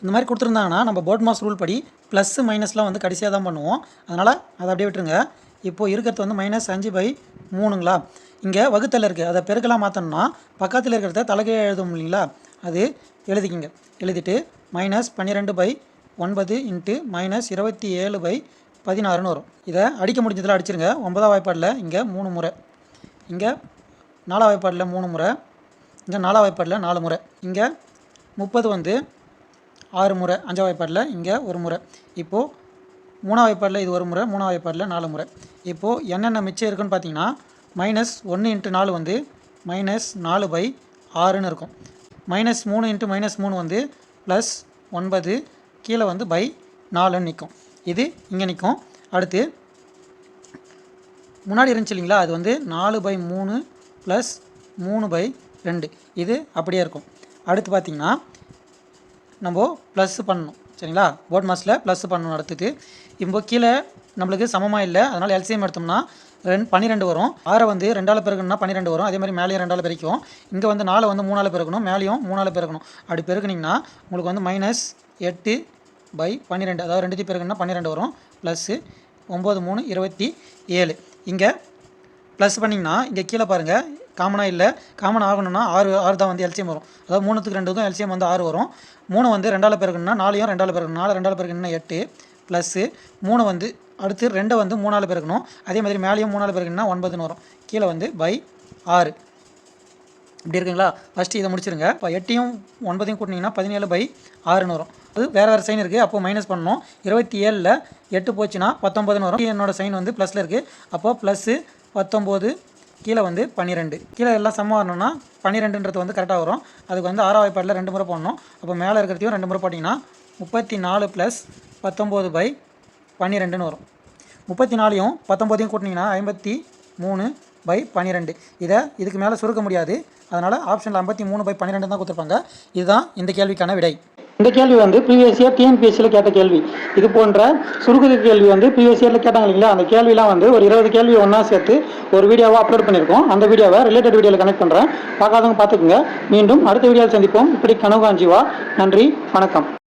இந்த மாதிரி கொடுத்துருந்தாங்கன்னா நம்ம போர்ட் மாஸ் ரூல் படி ப்ளஸ் மைனஸ்லாம் வந்து கடைசியாக தான் பண்ணுவோம். அதனால் அதை அப்படியே விட்டுருங்க. இப்போது இருக்கிறது வந்து -5/3ங்களா. இங்கே வகுத்தல் இருக்குது, அதை பெருக்கெல்லாம் மாற்றணும்னா பக்கத்தில் இருக்கிறத தலைகீழ எழுதும் இல்லைங்களா, அது எழுதிக்கிங்க. எழுதிட்டு -12/9 × -27/16 வரும். இதை அடிக்க முடிஞ்சதில் அடிச்சிருங்க. 9ஆம் வாய்ப்பாடில் இங்கே 3 முறை, இங்கே 4ஆம் வாய்ப்பாடில் 3 முறை, இங்கே 4ஆம் வாய்ப்பாடில் 4 முறை, இங்கே 30 வந்து 6 முறை 5ஆம் வாய்ப்பாடில் இங்கே 1 முறை. இப்போது 3ஆம் வாய்ப்பாடில் இது 1 முறை, 3ஆம் வாய்ப்பாடில் 4 முறை. இப்போது என்னென்ன மிச்சம் இருக்குன்னு பார்த்தீங்கன்னா -1 × 4 வந்து -4/6ன்னு இருக்கும். -3 × -3 வந்து +9, கீழே வந்து /4ன்னு நிற்கும். இது இங்கே நிற்கும். அடுத்து முன்னாடி இருந்துச்சு இல்லைங்களா, அது வந்து 4/3 + 3/2, இது அப்படியே இருக்கும். அடுத்து பார்த்திங்கன்னா நம்ம ப்ளஸ் பண்ணணும் சரிங்களா, போர்ட் மாஸில் ப்ளஸ் பண்ணணும். அடுத்தது இப்போ கீழே நம்மளுக்கு சமமாக இல்லை, அதனால் எல்சிஎம் எடுத்தோம்னா 12 வரும். 6 வந்து 2ஆல் பெருக்கணும்னா 12 வரும். அதே மாதிரி மேலேயும் 2ஆல் பெருக்கும். இங்கே வந்து 4 வந்து 3ஆல் பெருக்கணும், மேலேயும் 3ஆல் பெருக்கணும். அப்படி பெருக்குனிங்கன்னா உங்களுக்கு வந்து -8/12, அதாவது 2 பெருக்கணும்னா 12 வரும். ப்ளஸ்ஸு 9 3 27. இங்கே ப்ளஸ் பண்ணிங்கன்னா இங்கே கீழே பாருங்கள் காமனாக இல்லை, காமன் ஆகணும்னா 6 தான் வந்து எல்சிஎம் வரும். அதாவது 3க்கு 2 தான் எல்சிஎம் வந்து 6 வரும். 3 வந்து 2ஆல் பெருக்கணும்னா 4யும் 2ஆல் பெருக்கணும், 4 2ஆல் பெருக்கணும்னா 8, ப்ளஸ்ஸு 3 வந்து அடுத்து 2 வந்து 3ஆல் பெருக்கணும். அதே மாதிரி மேலேயும் 3ஆல் பெருக்கணும்னா 9ன்னு வரும். கீழே வந்து /6 இப்படி இருக்குங்களா. ஃபஸ்ட்டு இதை முடிச்சிருங்க. இப்போ 8யும் 9யும் கூட்டினீங்கன்னா 17/6ன்னு வரும். அது வேறு சைன் இருக்குது, அப்போது மைனஸ் பண்ணணும். 27ல் 8 போச்சுன்னா 19ன்னு வரும். என்னோட சைன் வந்து ப்ளஸில் இருக்குது, அப்போது +19, கீழே வந்து 12. கீழே எல்லாம் சமம் வரணும்னா 12ன்றது வந்து கரெக்டாக வரும். அதுக்கு வந்து 6ஆம் வாய்ப்பாடில் 2 முறை போடணும். அப்போ மேலே இருக்கிறதையும் 2 முறை போட்டிங்கன்னா 34 + 19/12ன்னு வரும். 34யும் 19யும் கூட்டினீங்கன்னா 53/12. இதுக்கு மேலே சுருக்க முடியாது, அதனால் ஆப்ஷனில் 53/12 தான் கொடுத்துருப்பாங்க. இதுதான் இந்த கேள்விக்கான விடை. இந்த கேள்வி வந்து ப்ரீவியஸ் இயர் டிஎன்பிஎஸ்சியில் கேட்ட கேள்வி. இது போன்ற சுருக்குது கேள்வி வந்து ப்ரீவியஸ் இயரில் கேட்டாங்க இல்லைங்களா, அந்த கேள்விலாம் வந்து ஒரு 20 கேள்வி ஒன்றா சேர்த்து ஒரு வீடியோவாக அப்லோட் பண்ணியிருக்கோம். அந்த வீடியோவை ரிலேட்டட் வீடியோவில் கனெக்ட் பண்ணுறேன், பார்க்காதவங்க பார்த்துக்குங்க. மீண்டும் அடுத்த வீடியோவில் சந்திப்போம். இப்படி கனவு காஞ்சிவா. நன்றி, வணக்கம்.